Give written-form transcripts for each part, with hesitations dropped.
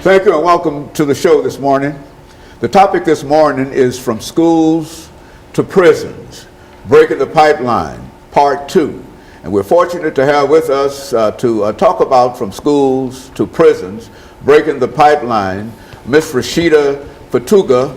Thank you and welcome to the show this morning. The topic this morning is From Schools to Prisons, Breaking the Pipeline, Part 2. And we're fortunate to have with us to talk about From Schools to Prisons, Breaking the Pipeline, Ms. RFatuga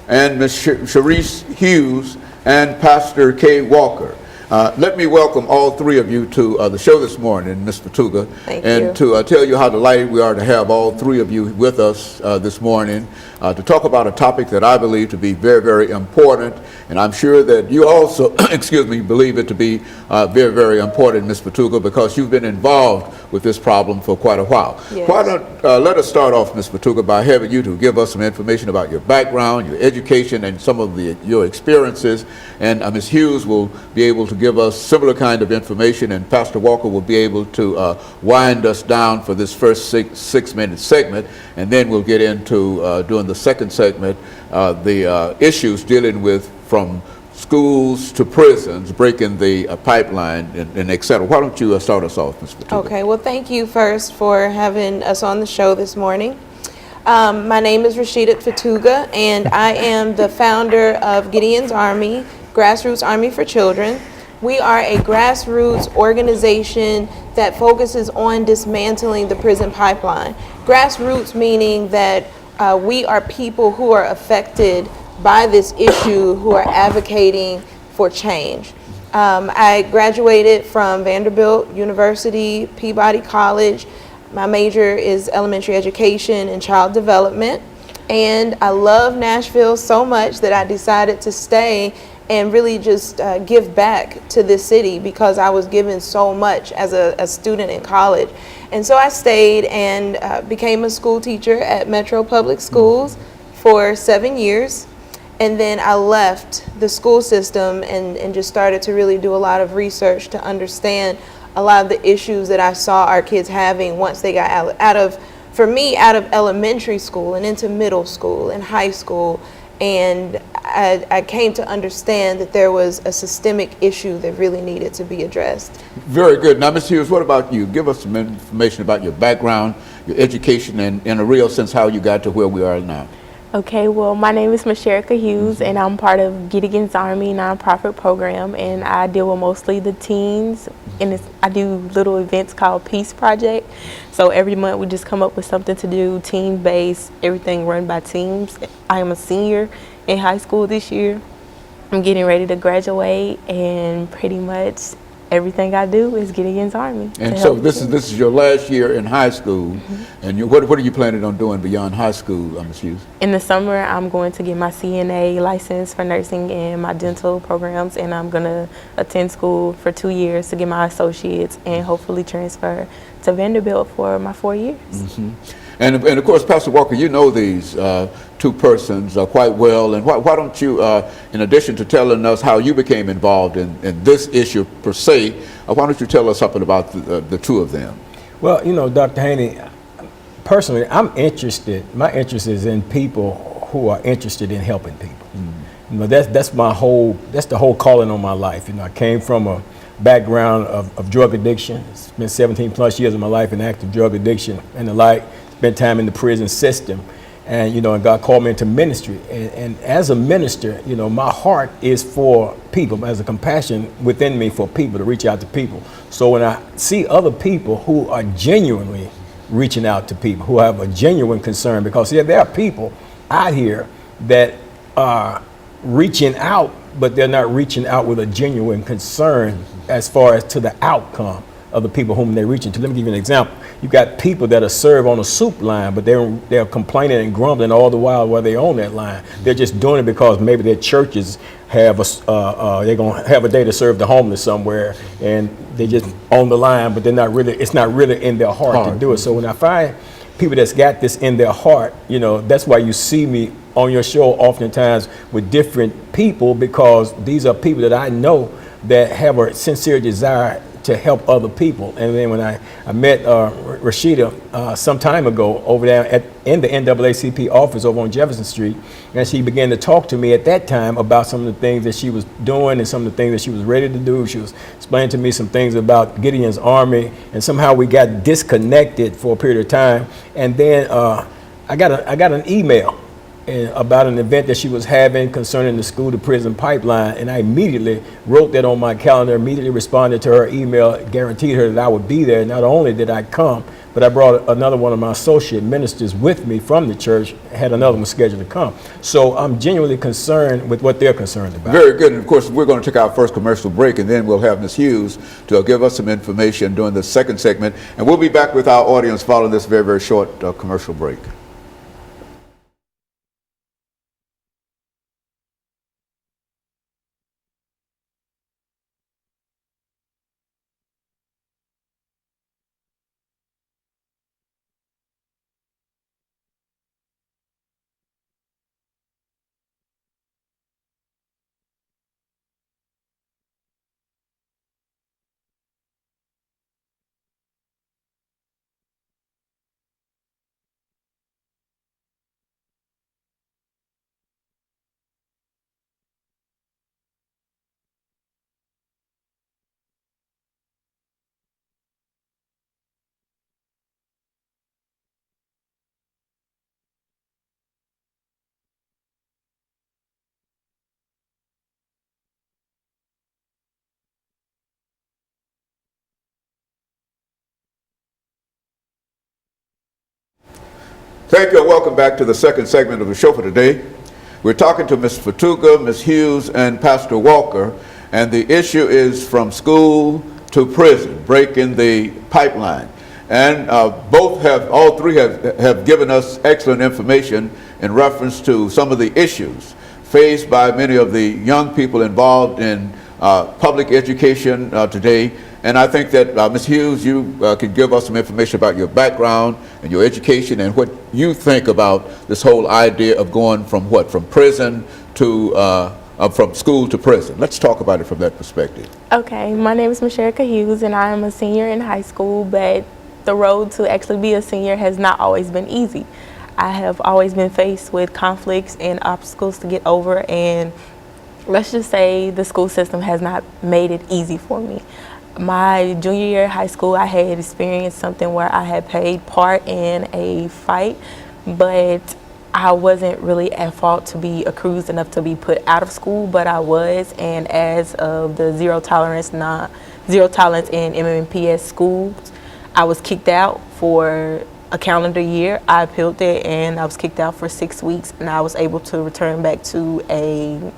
and Ms. Sharice Hughes and Pastor KWalker. Let me welcome all three of you to the show this morning, Ms. RFatuga, and to tell you how delighted we are to have all three of you with us this morning to talk about a topic that I believe to be very, very important, and I'm sure that you also, believe it to be very, very important, Ms. RFatuga, because you've been involved with this problem for quite a while. Yes. Why don't let us start off, Ms. RFatuga, by having you to give us some information about your background, your education, and some of your experiences, and Ms. Hughes will be able to give us similar kind of information, and Pastor Walker will be able to wind us down for this first six-minute segment, and then we'll get into doing the second segment, the issues dealing with from schools to prisons, breaking the pipeline, and et cetera. Why don't you start us off, Ms. RFatuga? Okay, well, thank you first for having us on the show this morning. My name is RFatuga, and I am the founder of Gideon's Army, Grassroots Army for Children. We are a grassroots organization that focuses on dismantling the prison pipeline. Grassroots meaning that we are people who are affected by this issue, who are advocating for change. I graduated from Vanderbilt University, Peabody College. My major is elementary education and child development. And I love Nashville so much that I decided to stay and really just give back to this city because I was given so much as a student in college. And so I stayed and became a school teacher at Metro Public Schools for 7 years. And then I left the school system and just started to really do a lot of research to understand a lot of the issues that I saw our kids having once they got out of elementary school and into middle school and high school. And I came to understand that there was a systemic issue that really needed to be addressed. Very good. Now, Ms. Hughes, what about you? Give us some information about your background, your education, and in a real sense, how you got to where we are now. Okay, well, my name is Hughes, and I'm part of Gideon's Army nonprofit program, and I deal with mostly the teens, and I do little events called Peace Project. So every month we just come up with something to do, team-based, everything run by teams. I am a senior in high school this year. I'm getting ready to graduate, and pretty much everything I do is Gideon's Army. And so this is your last year in high school, and what are you planning on doing beyond high school, Ms. Hughes? In the summer, I'm going to get my CNA license for nursing and my dental programs, and I'm going to attend school for 2 years to get my associates and hopefully transfer to Vanderbilt for my 4 years. And of course, Pastor Walker, you know these two persons quite well, and why don't you, in addition to telling us how you became involved in this issue per se, why don't you tell us something about the two of them? Well, you know, Dr. Haney, personally, I'm interested, my interest is in people who are interested in helping people. You know, that's the whole calling on my life. You know, I came from a background of drug addiction, spent 17 plus years of my life in active drug addiction and the like. Spent time in the prison system, and you know, and God called me into ministry. And as a minister, you know, my heart is for people, as a compassion within me for people, to reach out to people. So when I see other people who are genuinely reaching out to people, who have a genuine concern, because there are people out here that are reaching out, but they're not reaching out with a genuine concern as far as to the outcome of the people whom they're reaching to. Let me give you an example. You've got people that are served on a soup line, but they're complaining and grumbling all the while they're on that line. They're just doing it because maybe their churches have they're gonna have a day to serve the homeless somewhere, and they just on the line, but it's not really in their heart to do it. So when I find people that's got this in their heart, you know, that's why you see me on your show oftentimes with different people, because these are people that I know that have a sincere desire to help other people. And then when I met Rashida some time ago over there in the NAACP office over on Jefferson Street, and she began to talk to me at that time about some of the things that she was doing and some of the things that she was ready to do. She was explaining to me some things about Gideon's Army, and somehow we got disconnected for a period of time. And then I got an email about an event that she was having concerning the school to prison pipeline, and I immediately wrote that on my calendar, immediately responded to her email, guaranteed her that I would be there. Not only did I come, but I brought another one of my associate ministers with me from the church, had another one scheduled to come. So I'm genuinely concerned with what they're concerned about. Very good. And of course, we're going to take our first commercial break, and then we'll have Ms. Hughes to give us some information during the second segment. And we'll be back with our audience following this very, very short commercial break. Thank you and welcome back to the second segment of the show for today. We're talking to Ms. Fatuga, Ms. Hughes, and Pastor Walker, and the issue is from school to prison, breaking the pipeline. And all three have given us excellent information in reference to some of the issues faced by many of the young people involved in public education today. And I think that, Ms. Hughes, you could give us some information about your background and your education and what you think about this whole idea of going from prison to, from school to prison. Let's talk about it from that perspective. Okay, my name is MHughes1, and I am a senior in high school, but the road to actually be a senior has not always been easy. I have always been faced with conflicts and obstacles to get over, and let's just say the school system has not made it easy for me. My junior year of high school, I had experienced something where I had played part in a fight, but I wasn't really at fault to be accused enough to be put out of school, but I was, and as of the zero tolerance in MHughes schools, I was kicked out for a calendar year. I appealed it, and I was kicked out for 6 weeks, and I was able to return back to a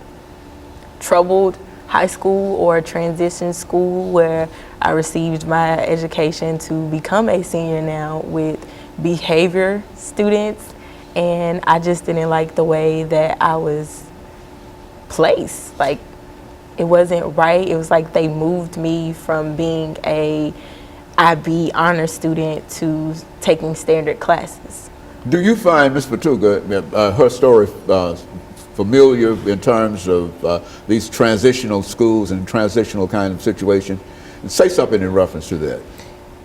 troubled high school or a transition school where I received my education to become a senior now with behavior students, and I just didn't like the way that I was placed. Like, it wasn't right. It was like they moved me from being a IB honor student to taking standard classes. Do you find, Ms. Fatuga, her story familiar in terms of these transitional schools and transitional kind of situation? And say something in reference to that.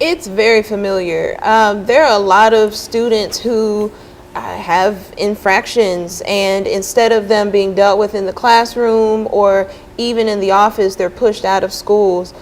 It's very familiar. There are a lot of students who have infractions, and instead of them being dealt with in the classroom or even in the office, they're pushed out of schools,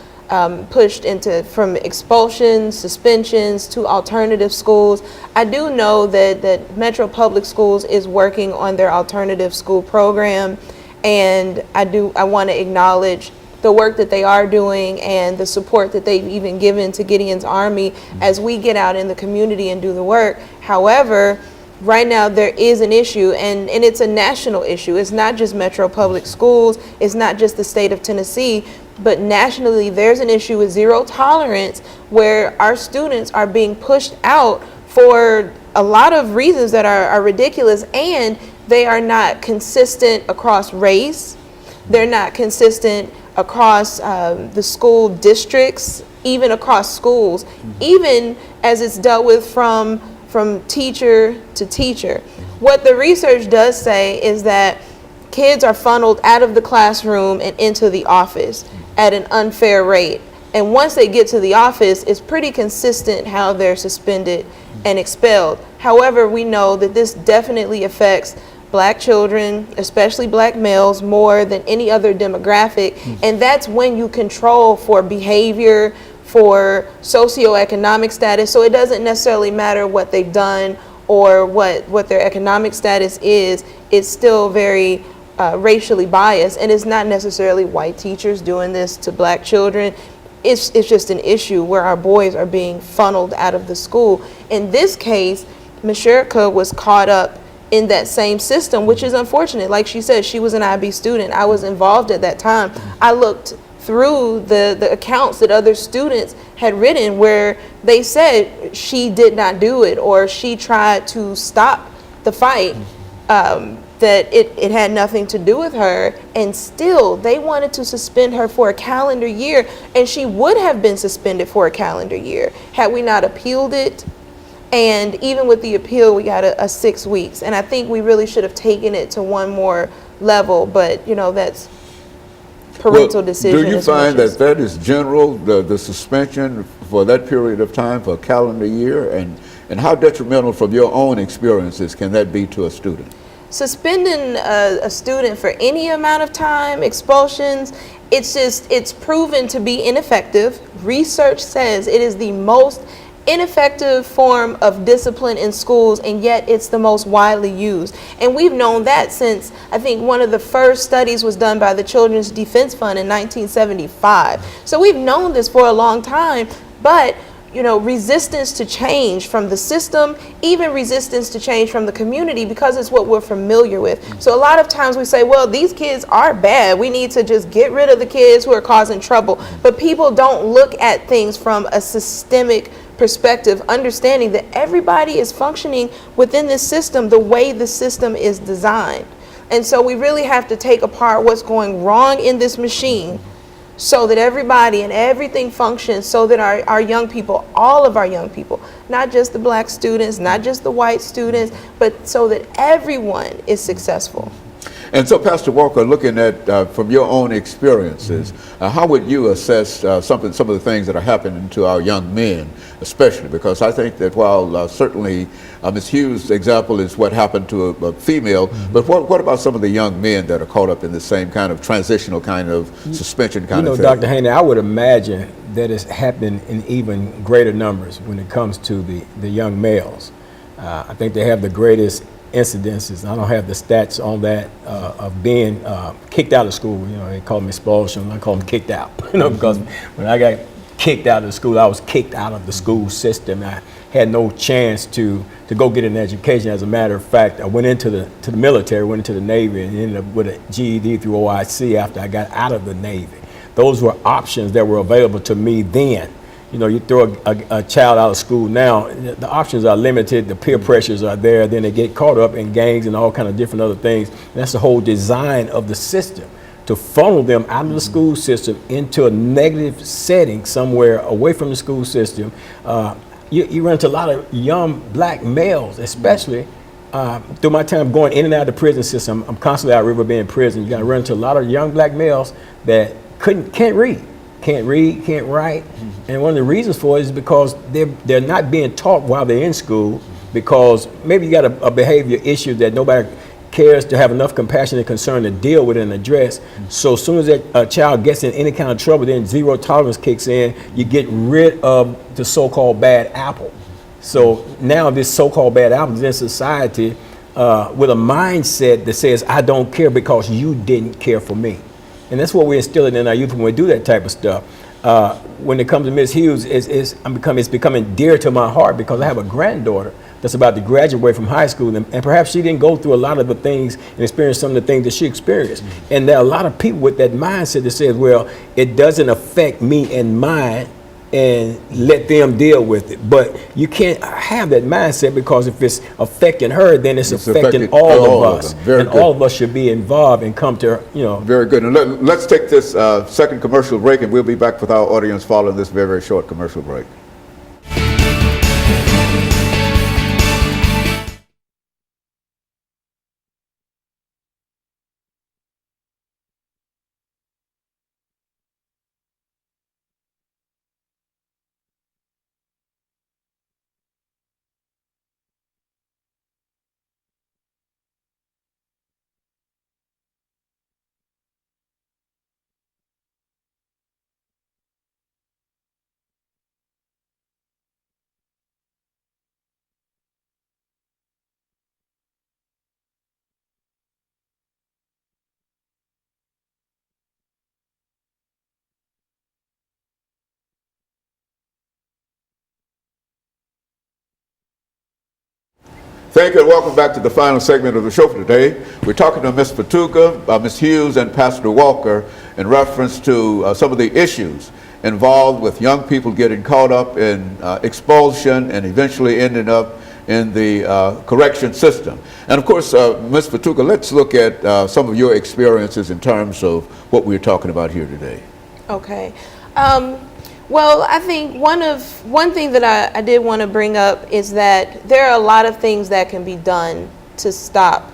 pushed into from expulsions, suspensions to alternative schools. I do know that Metro Public Schools is working on their alternative school program, and I want to acknowledge the work that they are doing and the support that they've even given to Gideon's Army as we get out in the community and do the work. However, right now there is an issue, and it's a national issue. It's not just Metro Public Schools, it's not just the state of Tennessee, but nationally there's an issue with zero tolerance where our students are being pushed out for a lot of reasons that are ridiculous, and they are not consistent across race. They're not consistent across the school districts, even across schools, even as it's dealt with from teacher to teacher. What the research does say is that kids are funneled out of the classroom and into the office at an unfair rate. And once they get to the office, it's pretty consistent how they're suspended and expelled. However, we know that this definitely affects Black children, especially Black males, more than any other demographic. And that's when you control for behavior, for socioeconomic status. So it doesn't necessarily matter what they've done or what their economic status is, it's still very racially biased, and it's not necessarily white teachers doing this to black children. It's just an issue where our boys are being funneled out of the school. In this case, MHughes1 was caught up in that same system, which is unfortunate. Like she said, she was an IB student. I was involved at that time. I looked through the accounts that other students had written where they said she did not do it, or she tried to stop the fight, that it had nothing to do with her, and still they wanted to suspend her for a calendar year, and she would have been suspended for a calendar year had we not appealed it. And even with the appeal, we got a 6 weeks, and I think we really should have taken it to one more level, but you know, that's parental decision. Do you find that that is general, the suspension for that period of time, for a calendar year, and how detrimental from your own experiences can that be to a student? Suspending a student for any amount of time, expulsions, it's proven to be ineffective. Research says it is the most ineffective form of discipline in schools, and yet it's the most widely used. And we've known that since, I think, one of the first studies was done by the Children's Defense Fund in 1975. So we've known this for a long time, but you know, resistance to change from the system, even resistance to change from the community, because it's what we're familiar with. So a lot of times we say, well, these kids are bad. We need to just get rid of the kids who are causing trouble. But people don't look at things from a systemic perspective, understanding that everybody is functioning within this system the way the system is designed. And so we really have to take apart what's going wrong in this machine, so that everybody and everything functions, so that our young people, all of our young people, not just the black students, not just the white students, but so that everyone is successful. And so, Pastor Walker, looking at from your own experiences, how would you assess some of the things that are happening to our young men, especially? Because I think that while certainly Ms. Hughes' example is what happened to a female, but what about some of the young men that are caught up in the same kind of transitional kind of suspension kind of thing? Dr. Haney, I would imagine that it's happening in even greater numbers when it comes to the young males. I think they have the greatest incidences. I don't have the stats on that of being kicked out of school. You know, they call them expulsion. I call them kicked out. You know, because when I got kicked out of the school, I was kicked out of the school system. I had no chance to go get an education. As a matter of fact, I went into the military, went into the Navy, and ended up with a GED through OIC after I got out of the Navy. Those were options that were available to me then. You know, you throw a child out of school now, the options are limited, the peer pressures are there, then they get caught up in gangs and all kind of different other things. And that's the whole design of the system, to funnel them out of the school system into a negative setting somewhere away from the school system. You run into a lot of young black males, especially through my time going in and out of the prison system. I'm constantly out River Bend prison. You got to run into a lot of young black males that can't read, can't write. And one of the reasons for it is because they're not being taught while they're in school, because maybe you got a behavior issue that nobody cares to have enough compassion and concern to deal with and address. So as soon as a child gets in any kind of trouble, then zero tolerance kicks in. You get rid of the so-called bad apple. So now this so-called bad apple is in society with a mindset that says, I don't care because you didn't care for me. And that's what we're instilling in our youth when we do that type of stuff. When it comes to Ms. Hughes, it's becoming dear to my heart, because I have a granddaughter that's about to graduate from high school, and perhaps she didn't go through a lot of the things and experience some of the things that she experienced. And there are a lot of people with that mindset that says, well, it doesn't affect me and mine, and let them deal with it. But you can't have that mindset, because if it's affecting her, then it's affecting all of us. And all of us should be involved and come to, Very good. And let's take this second commercial break, and we'll be back with our audience following this very, very short commercial break. Thank you and welcome back to the final segment of the show for today. We're talking to Ms. Fatuga, Ms. Hughes, and Pastor Walker in reference to some of the issues involved with young people getting caught up in expulsion and eventually ending up in the correction system. And of course, Ms. Fatuga, let's look at some of your experiences in terms of what we're talking about here today. Okay. Well, I think one thing that I did want to bring up is that there are a lot of things that can be done to stop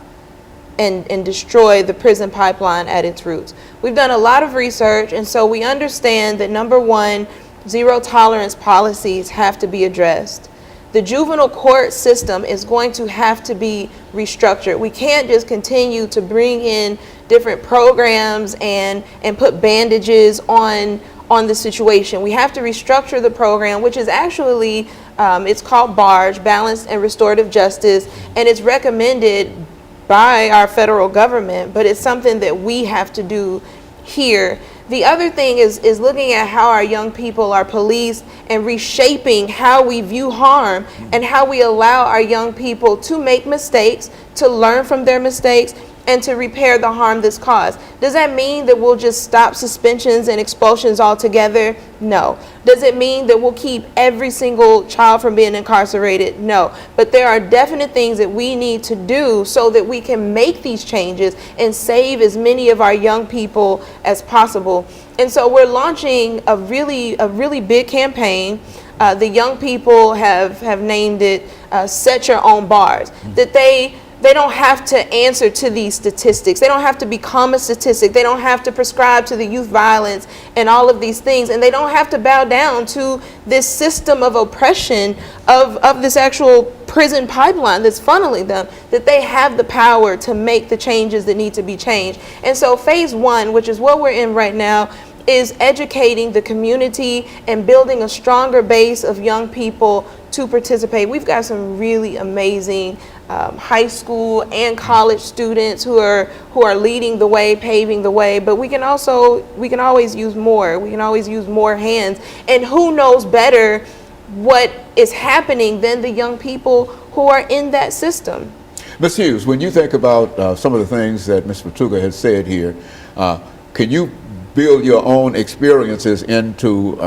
and destroy the prison pipeline at its roots. We've done a lot of research, and so we understand that number one, zero tolerance policies have to be addressed. The juvenile court system is going to have to be restructured. We can't just continue to bring in different programs and put bandages on the situation. We have to restructure the program, which is actually, it's called BARGE, Balanced and Restorative Justice, and it's recommended by our federal government, but it's something that we have to do here. The other thing is looking at how our young people are policed and reshaping how we view harm and how we allow our young people to make mistakes, to learn from their mistakes, and to repair the harm that's caused. Does that mean that we'll just stop suspensions and expulsions altogether? No. Does it mean that we'll keep every single child from being incarcerated? No. But there are definite things that we need to do so that we can make these changes and save as many of our young people as possible. And so we're launching a really big campaign. The young people have named it Set Your Own Bars. That they don't have to answer to these statistics. They don't have to become a statistic. They don't have to prescribe to the youth violence and all of these things. And they don't have to bow down to this system of oppression of this actual prison pipeline that's funneling them, that they have the power to make the changes that need to be changed. And so phase one, which is what we're in right now, is educating the community and building a stronger base of young people to participate. We've got some really amazing high school and college students who are leading the way, paving the way, but we can always use more. We can always use more hands. And who knows better what is happening than the young people who are in that system? Ms. Hughes, when you think about some of the things that Ms. Fatuga has said here, can you build your own experiences into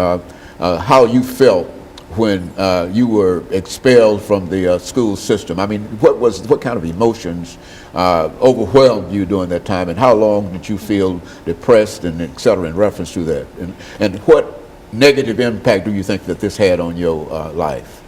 how you felt when you were expelled from the school system? I mean, what kind of emotions overwhelmed you during that time, and how long did you feel depressed and et cetera in reference to that? And what negative impact do you think that this had on your life?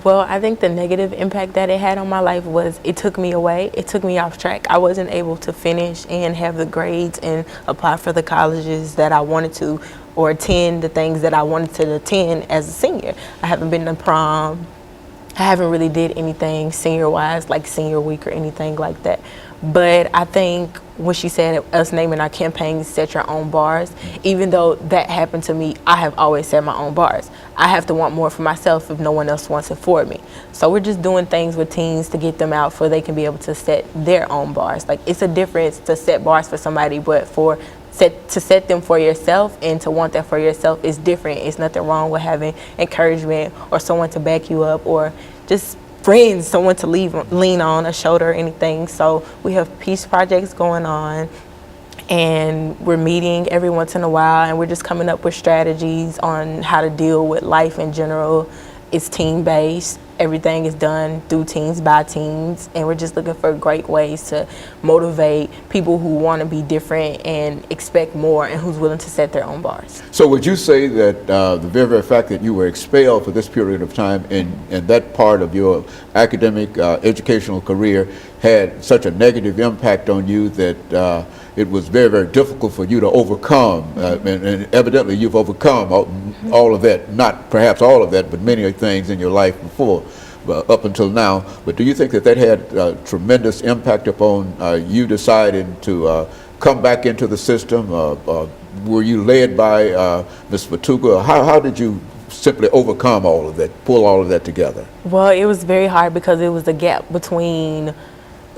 Well, I think the negative impact that it had on my life was it took me away. It took me off track. I wasn't able to finish and have the grades and apply for the colleges that I wanted to, or attend the things that I wanted to attend as a senior. I haven't been to prom. I haven't really did anything senior-wise, like senior week or anything like that. But I think when she said us naming our campaign Set Your Own Bars, even though that happened to me, I have always set my own bars. I have to want more for myself if no one else wants it for me. So we're just doing things with teens to get them out so they can be able to set their own bars. Like, it's a difference to set bars for somebody, but to set them for yourself and to want that for yourself is different. It's nothing wrong with having encouragement or someone to back you up, or just friends, someone to lean on, a shoulder or anything. So we have peace projects going on, and we're meeting every once in a while, and we're just coming up with strategies on how to deal with life in general. It's team-based. Everything is done through teams, by teams, and we're just looking for great ways to motivate people who want to be different and expect more, and who's willing to set their own bars. So would you say that the very fact that you were expelled for this period of time and that part of your academic educational career had such a negative impact on you that it was very difficult for you to overcome, and evidently you've overcome all of that, not perhaps all of that, but many things in your life before, up until now. But do you think that had a tremendous impact upon you deciding to come back into the system? Were you led by Ms. Fatuga? How did you simply overcome all of that, pull all of that together? Well, it was very hard because it was the gap between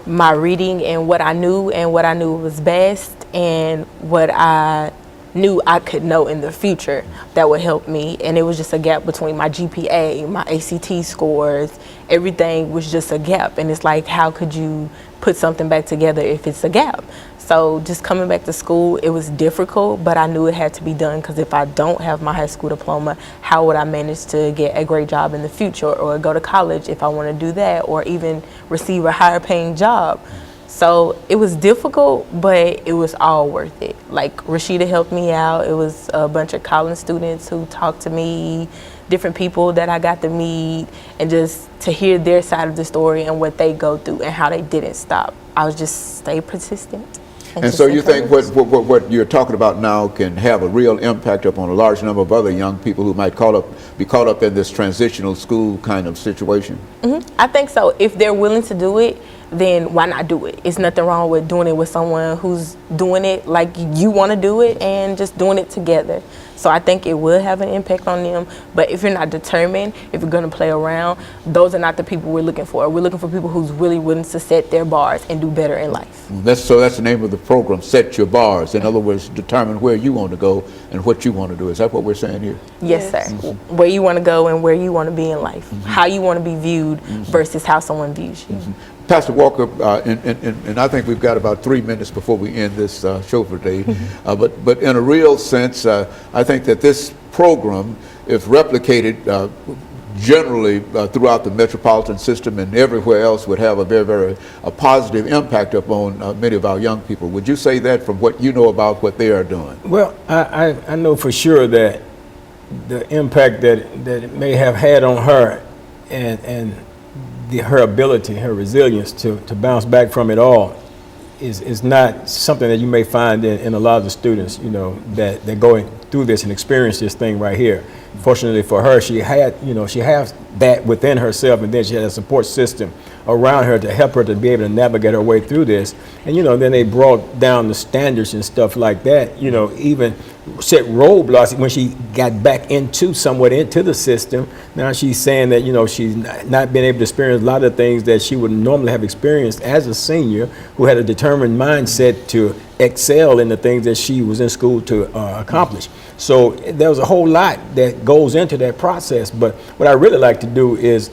my reading and what I knew was best, and what I knew I could know in the future that would help me. And it was just a gap between my GPA, my ACT scores, everything was just a gap. And it's like, how could you put something back together if it's a gap? So just coming back to school, it was difficult, but I knew it had to be done, because if I don't have my high school diploma, how would I manage to get a great job in the future, or go to college if I want to do that, or even receive a higher paying job? So it was difficult, but it was all worth it. Like, Rashida helped me out. It was a bunch of college students who talked to me, different people that I got to meet, and just to hear their side of the story and what they go through and how they didn't stop. I was just stay persistent. And so you think what you're talking about now can have a real impact upon a large number of other young people who might be caught up in this transitional school kind of situation? I think so. If they're willing to do it, then why not do it? It's nothing wrong with doing it with someone who's doing it like you want to do it, and just doing it together. So I think it will have an impact on them. But if you're not determined, if you're going to play around, those are not the people we're looking for. We're looking for people who's really willing to set their bars and do better in life. That's the name of the program, Set Your Bars. In other words, determine where you want to go and what you want to do. Is that what we're saying here? Yes, sir. Where you want to go and where you want to be in life. How you want to be viewed versus how someone views you. Pastor Walker, and I think we've got about 3 minutes before we end this show for today. But in a real sense, I think that this program, if replicated generally throughout the metropolitan system and everywhere else, would have a very positive impact upon many of our young people. Would you say that from what you know about what they are doing? Well, I know for sure that the impact that it may have had on her, and her ability, her resilience to bounce back from it all is not something that you may find in a lot of the students, that they're going through this and experience this thing right here. Fortunately for her, she has that within herself, and then she had a support system around her to help her to be able to navigate her way through this. And then they brought down the standards and stuff like that, even set roadblocks when she got back somewhat into the system. Now she's saying that, she's not been able to experience a lot of things that she would normally have experienced as a senior, who had a determined mindset to excel in the things that she was in school to accomplish. So there was a whole lot that goes into that process. But what I really like to do is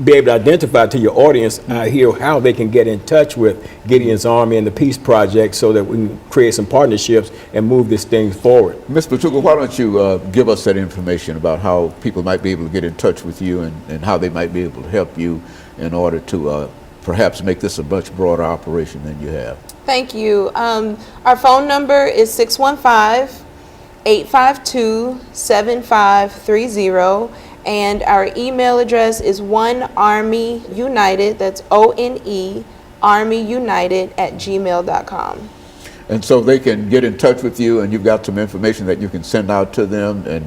be able to identify to your audience here how they can get in touch with Gideon's Army and the Peace Project, so that we can create some partnerships and move this thing forward. Ms. Patuga, why don't you give us that information about how people might be able to get in touch with you, and how they might be able to help you in order to perhaps make this a much broader operation than you have? Thank you. Our phone number is 615-852-7530. And our email address is onearmyunited, that's ONE, armyunited@gmail.com. And so they can get in touch with you, and you've got some information that you can send out to them and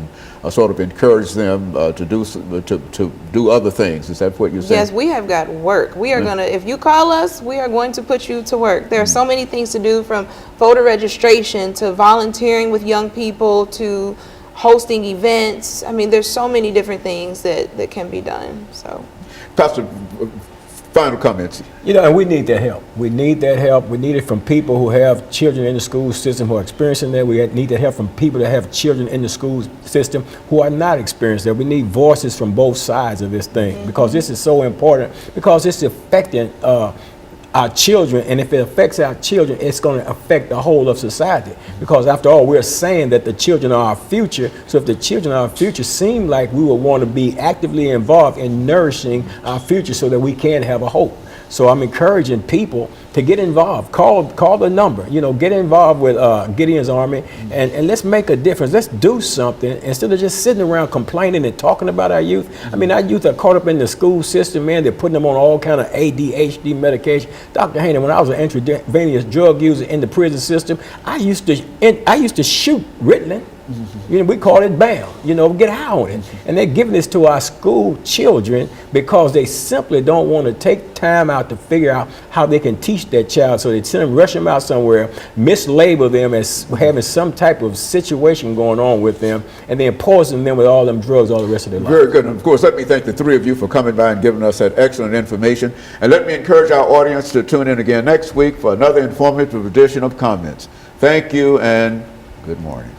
sort of encourage them to do other things. Is that what you're saying? Yes, we have got work. We are going to, if you call us, we are going to put you to work. There are so many things to do, from voter registration to volunteering with young people to hosting events. I mean, there's so many different things that can be done. So, Pastor, final comments. And we need that help. We need that help. We need it from people who have children in the school system who are experiencing that. We need that help from people that have children in the school system who are not experiencing that. We need voices from both sides of this thing, because this is so important, because it's affecting our children, and if it affects our children, it's going to affect the whole of society, because after all, we're saying that the children are our future. So if the children are our future, seem like we would want to be actively involved in nourishing our future so that we can have a hope. So I'm encouraging people to get involved. Call the number, get involved with Gideon's Army, and let's make a difference. Let's do something instead of just sitting around complaining and talking about our youth. I mean, our youth are caught up in the school system, man. They're putting them on all kind of ADHD medication. Dr. Haney, when I was an intravenous drug user in the prison system, I used to shoot Ritalin. We call it BAM, get high on it. And they're giving this to our school children because they simply don't want to take time out to figure out how they can teach that child. So they send them, rush them out somewhere, mislabel them as having some type of situation going on with them, and then poison them with all them drugs all the rest of their life. Very good. And of course, let me thank the three of you for coming by and giving us that excellent information. And let me encourage our audience to tune in again next week for another informative edition of Comments. Thank you and good morning.